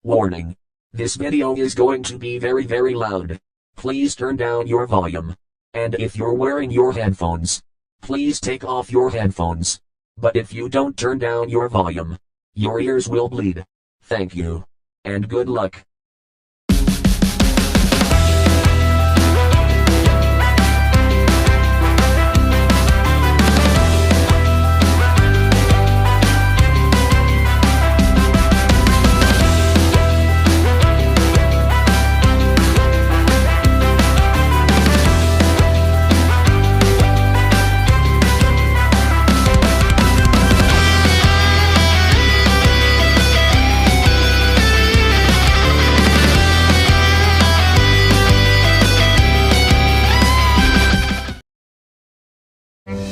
Warning. This video is going to be very loud. Please turn down your volume. And if you're wearing your headphones, please take off your headphones. But if you don't turn down your volume, your ears will bleed. Thank you. And good luck.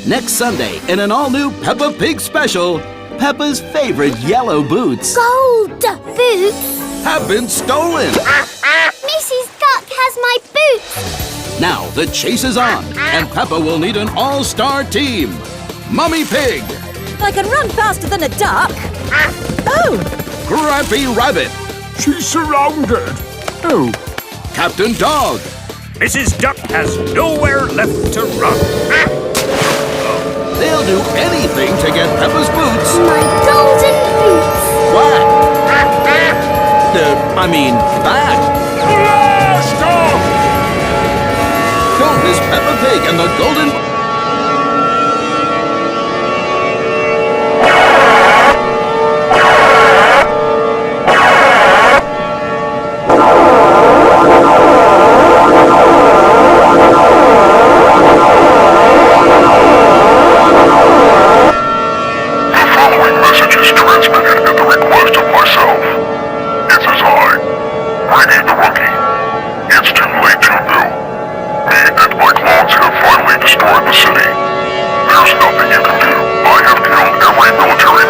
Next Sunday, in an all-new Peppa Pig special, Peppa's favorite yellow boots Gold boots? have been stolen. Mrs. Duck has my boots. Now the chase is on, and Peppa will need an all-star team. Mummy Pig, I can run faster than a duck. Oh! Grampy Rabbit, She's surrounded. Oh, Captain Dog, Mrs. Duck has nowhere left to run. they'll do anything to get Peppa's boots My golden boots. flat. Back. Blast off! Don't miss Peppa Pig and the Golden... Destroyed the city. There's nothing you can do. I have killed every military